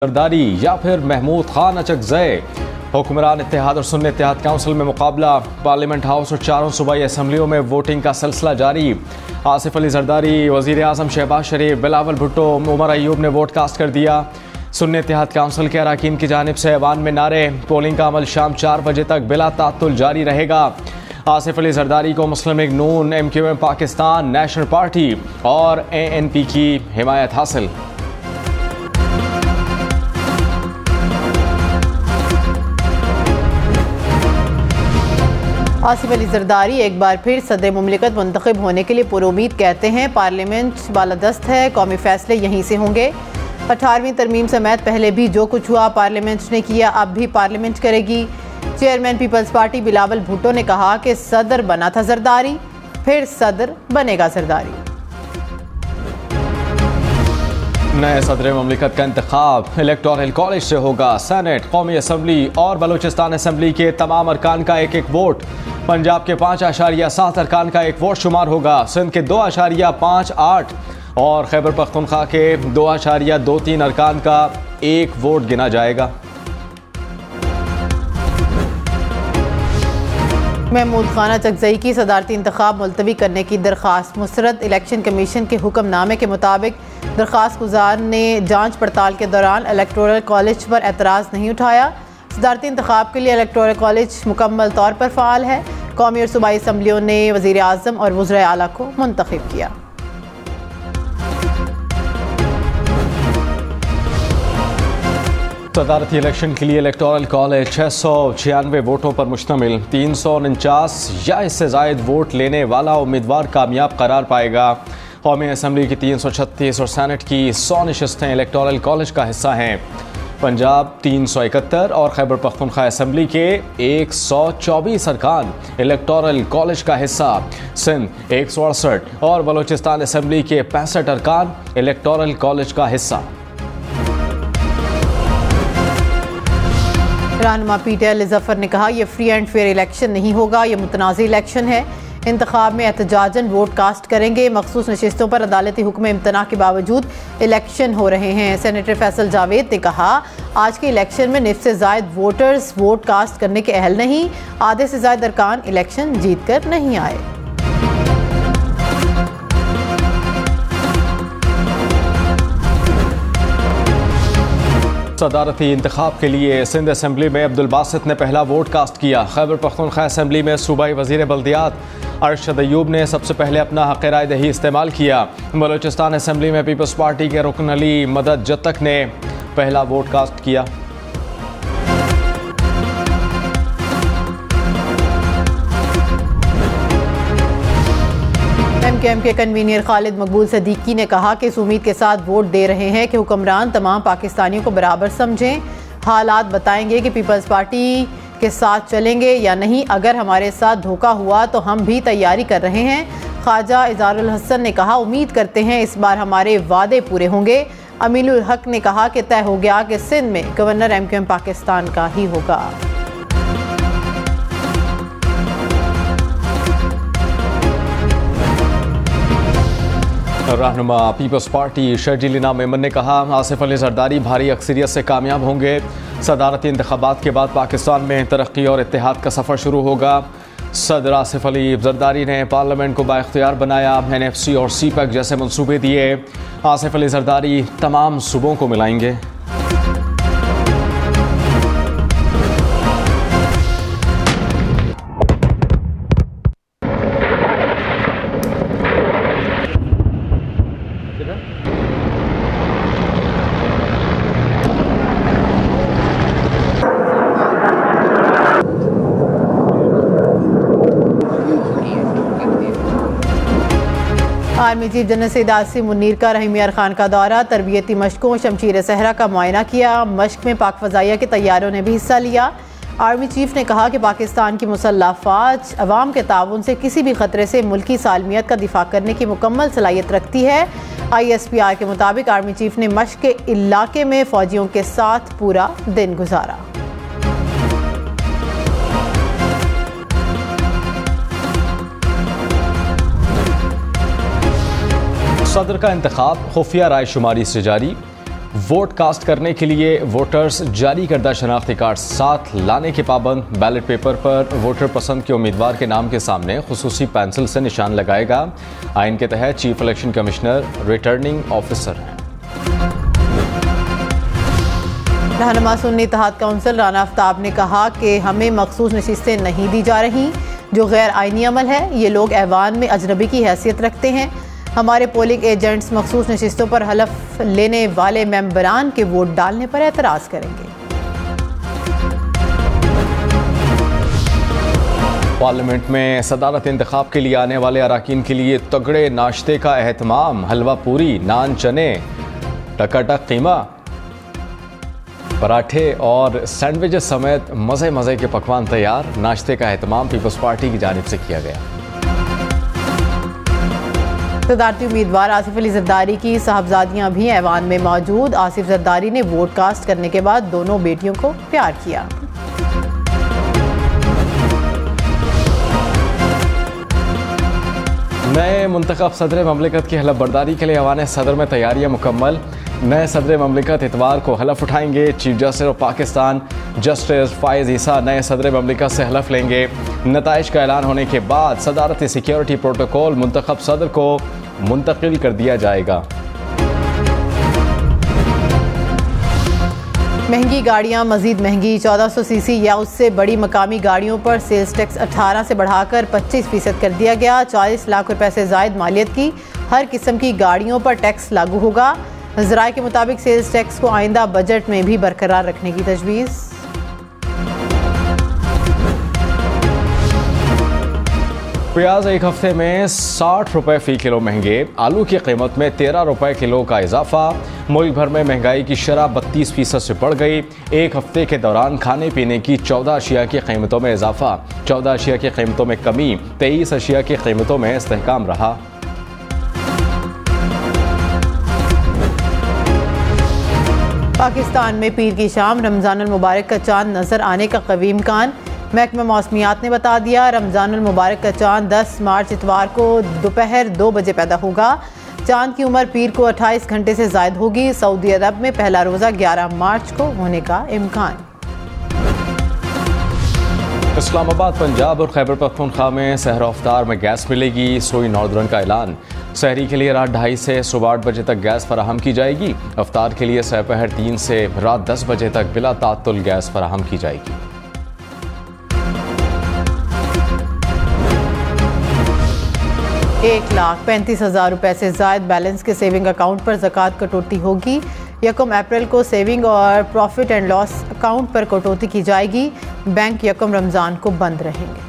जरदारी या फिर महमूद खान अचकज़ई। हुक्मरान इत्तेहाद और सुन्नी इत्तेहाद काउंसिल में मुकाबला। पार्लियामेंट हाउस और चारों सूबाई असम्बलियों में वोटिंग का सिलसिला जारी। आसिफ अली जरदारी, वज़ीर आज़म शहबाज शरीफ, बिलावल भुट्टो, उमर अयूब ने वोट कास्ट कर दिया। सुन्नी इत्तेहाद काउंसिल के अरकान की जानिब से ऐवान में नारे। पोलिंग का अमल शाम 4 बजे तक बिला तात्तुल जारी रहेगा। आसिफ अली जरदारी को मुस्लिम लीग नून, MQM पाकिस्तान, नेशनल पार्टी और ANP की हिमायत हासिल। आसिफ अली जरदारी एक बार फिर सदर मुमलिकत मुंतखब होने के लिए पुरुमीद कहते हैं। पार्लियामेंट बालादस्त है, कौमी फैसले यहीं से होंगे। 18वीं तरमीम समेत पहले भी जो कुछ हुआ पार्लियामेंट ने किया, अब भी पार्लियामेंट करेगी। Chairman people's party Bilawal Bhutto ने कहा कि सदर बना था जरदारी, फिर सदर बनेगा जरदारी। नए सदर मुमलिकत का इंतखाब इलेक्टोरल कॉलेज से होगा। सेनेट, कौमी असम्बली और बलूचिस्तान असम्बली के तमाम अरकान का एक एक वोट। पंजाब के 5.7 अरकान का एक वोट शुमार होगा। सिंध के 2.58 और खैबर पख्तूनख्वा के 2.23 अरकान का एक वोट गिना जाएगा। महमूद खान अचकज़ई की सदारती इंतखाब मुलतवी करने की दरख्वास्त मुस्तरद। इलेक्शन कमीशन के हुक्मनामे के मुताबिक दरख्वास्त गुजार ने जांच पड़ताल के दौरान इलेक्टोरल कॉलेज पर एतराज़ नहीं उठाया। सदारती इंतखाब के लिए इलेक्टोरल कॉलेज मुकम्मल तौर पर फ़ाल है। कौमी और सूबाई असम्बलियों ने वज़ीर आज़म और वज़ीर आला को मुंतखब किया। सदारती इलेक्शन के लिए इलेक्टोरल कॉलेज 696 वोटों पर मुश्तमिल। 349 या इससे ज़ायद वोट लेने वाला उम्मीदवार कामयाब करार पाएगा। कौमी असम्बली की 336 और सेनेट की 100 नशस्तें इलेक्टोरल कॉलेज का हिस्सा हैं। पंजाब 371 और खैबर पख्तूनख्वा असम्बली के 124 अरकान इलेक्टोरल कॉलेज का हिस्सा। सिंध 168 और बलूचिस्तान असम्बली के 65 अरकान इलेक्टोरल कॉलेज का हिस्सा। रहनुमा PTI जफर ने कहा, यह फ्री एंड फेयर इलेक्शन नहीं होगा, यह मुतनाज़ इलेक्शन है। इंतखाब में एहतजाजन वोट कास्ट करेंगे। मखसूस नशिस्तों पर अदालती हुक्म इम्तना के बावजूद इलेक्शन हो रहे हैं। सेनेटर फैसल जावेद ने कहा, आज के इलेक्शन में निफ्स से ज़ायद वोटर्स वोट कास्ट करने के अहल नहीं। आधे से ज़ायद अरकान इलेक्शन जीत कर नहीं आए। सदारती इंतखाब के लिए सिंध असम्बली में अब्दुल बासित ने पहला वोट कास्ट किया। खैबर पख्तूनख्वा असम्बली में सूबाई वज़ीर बल्दियात अरशद अयूब ने सबसे पहले अपना हक़ राय दही इस्तेमाल किया। बलूचिस्तान असम्बली में पीपल्स पार्टी के रुकन अली मदद जतक ने पहला वोट कास्ट किया। रहनुमा पीपल्स पार्टी शर्जीलिना मेमन ने कहा, आसिफ अली जरदारी भारी अक्सरियत से कामयाब होंगे। सदारती इंतखाबात के बाद पाकिस्तान में तरक्की और इत्तेहाद का सफ़र शुरू होगा। सदर आसिफ अली जरदारी ने पार्लियामेंट को बाइख्तियार बनाया। NFC और CPEC जैसे मंसूबे दिए। आसिफ अली जरदारी तमाम सूबों को मिलाएंगे। Army chief general Syed Asim Munir का रहीम यार खान का दौरा। तरबियती मशकों शमशीर सहरा का मुआयना किया। मश्क में पाक फ़ज़ाइया के तैयारों ने भी हिस्सा लिया। आर्मी चीफ ने कहा कि पाकिस्तान की मुसल्लह फ़ौज अवाम के ताउन से किसी भी ख़तरे से मुल्की सालमियत का दिफा करने की मुकम्मल सलाहियत रखती है। ISPR के मुताबिक आर्मी चीफ ने मश्क के इलाके में फ़ौजियों के साथ पूरा दिन गुजारा। सदर का इंतखाब खुफिया राय शुमारी से जारी। वोट कास्ट करने के लिए वोटर्स जारी करदा शनाख्ती कार्ड साथ लाने के पाबंद। बैलेट पेपर पर वोटर पसंद के उम्मीदवार के नाम के सामने खुसूसी पेंसिल से निशान लगाएगा। आइन के तहत chief election commissioner returning officer हैं। रहनुमा सुन्नी इत्तेहाद काउंसिल राना आफ्ताब ने कहा कि हमें मखसूस नशिस्तें नहीं दी जा रही जो गैर आइनी अमल है। ये लोग ऐवान में अजनबी की हैसियत रखते हैं। हमारे पोलिंग एजेंट्स मखसूस नशिस्तों पर हलफ लेने वाले मेंबरान के वोट डालने पर एतराज़ करेंगे। पार्लियामेंट में सदारत इंतखाब के लिए आने वाले अराकीन के लिए तगड़े नाश्ते का एहतमाम। हलवा पूरी, नान, चने, टकाटक कीमा, पराठे और सैंडविचेस समेत मज़े मज़े के पकवान तैयार। नाश्ते का एहतमाम पीपल्स पार्टी की जानिब से किया गया। सदारती उम्मीदवार आसिफ अली जरदारी की साहबजादियां भी ऐवान में मौजूद। आसिफ जरदारी ने वोट कास्ट करने के बाद दोनों बेटियों को प्यार किया। नए मुंतखब सदर ममलिकत की हलफ बर्दारी के लिए ऐवान सदर में तैयारियां मुकम्मल। नए सदर ममलिकत इतवार को हलफ उठाएंगे। Chief justice of Pakistan justice Faez Isa नए सदर ममलिकत से हलफ लेंगे। नताइज का ऐलान होने के बाद सदारती सिक्योरिटी प्रोटोकॉल मुंतखब सदर को मुंतकिल कर दिया जाएगा। महंगी गाड़ियां मजीद महंगी। 1400 सीसी या उससे बड़ी मकामी गाड़ियों पर सेल्स टैक्स 18 से बढ़ाकर 25% कर दिया गया। 40 लाख रुपए से जायद मालियत की हर किस्म की गाड़ियों पर टैक्स लागू होगा। ज़राए के मुताबिक सेल्स टैक्स को आइंदा बजट में भी बरकरार रखने की तजवीज़। प्याज एक हफ्ते में 60 रुपए फी किलो महंगे। आलू की कीमत में 13 रुपए किलो का इजाफा। मुल्क भर में महंगाई की शरह 32% से बढ़ गई। एक हफ्ते के दौरान खाने पीने की 14 अशिया की कीमतों में इजाफा। 14 अशिया की कीमतों में कमी। 23 अशिया की कीमतों में इस्तेहकाम रहा। पाकिस्तान में पीर की शाम रमज़ान अल मुबारक का चांद नजर आने का कवी इम्कान। महकमा मौसमियात ने बता दिया रमज़ान अल मुबारक का चांद 10 मार्च इतवार को दोपहर 2 बजे पैदा होगा। चांद की उम्र पीर को 28 घंटे से ज़ायद होगी। सऊदी अरब में पहला रोज़ा 11 मार्च को होने का इम्कान। इस्लामाबाद, पंजाब और खैबर पख्तूनख्वा में सहर अफ्तार में गैस मिलेगी। सोई नॉर्दर्न का ऐलान। शहरी के लिए रात 2:30 से सुबह 8 बजे तक गैस फराहम की जाएगी। अफ्तार के लिए दोपहर 3 से रात 10 बजे तक बिला तातुल गैस फराहम की जाएगी। $1,35,000 रुपए से ज़ायद बैलेंस के सेविंग अकाउंट पर ज़कात कटौती होगी। 1 अप्रैल को सेविंग और प्रॉफिट एंड लॉस अकाउंट पर कटौती की जाएगी। बैंक 1 रमज़ान को बंद रहेंगे।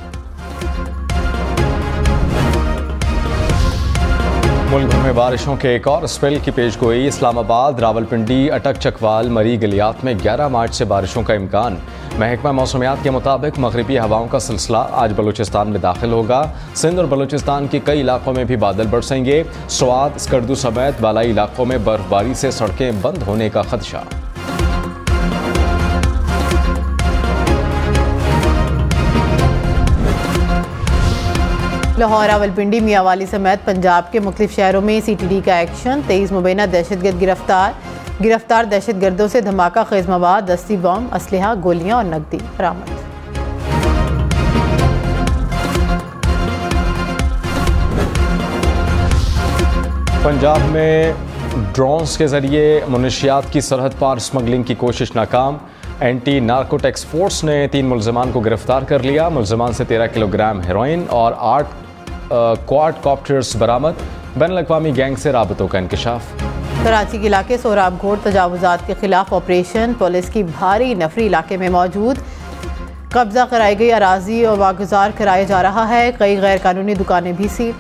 मुल्क भर में बारिशों के एक और स्पेल की पेशगोई। इस्लामाबाद, रावलपिंडी, अटक चकवाल, मरी गलियात में 11 मार्च से बारिशों का इम्कान। महकमा मौसमियात के मुताबिक मगरिबी हवाओं का सिलसिला आज बलूचिस्तान में दाखिल होगा। सिंध और बलूचिस्तान के कई इलाकों में भी बादल बरसेंगे। स्वात, स्कर्दू समेत बालाई इलाकों में बर्फबारी से सड़कें बंद होने का खदशा। लाहौर, रावलपिंडी, मियांवाली समेत पंजाब के मुख्तलिफ शहरों में CTD का एक्शन। 23 मुबैना दहशतगर्द गिरफ्तार दहशतगर्दों से धमाका खेज मवाद, दस्ती बम, असलहा, गोलियां और नकदी बरामद। पंजाब में ड्रोन्स के जरिए मुनशियात की सरहद पार स्मगलिंग की कोशिश नाकाम। एंटी नार्कोटिक्स फोर्स ने 3 मुलजमान को गिरफ्तार कर लिया। मुलजमान से 13 किलोग्राम हेरोइन और 8 क्वाडकॉप्टर्स बरामद। बैनुल-अक़वामी गैंग से राबतों का इंकशाफ। कराची के इलाके सोहराब घोट तजावुजात के खिलाफ ऑपरेशन। पुलिस की भारी नफरी इलाके में मौजूद। कब्जा कराई गई अराजी और वागुजार कराया जा रहा है। कई गैर कानूनी दुकानें भी सील।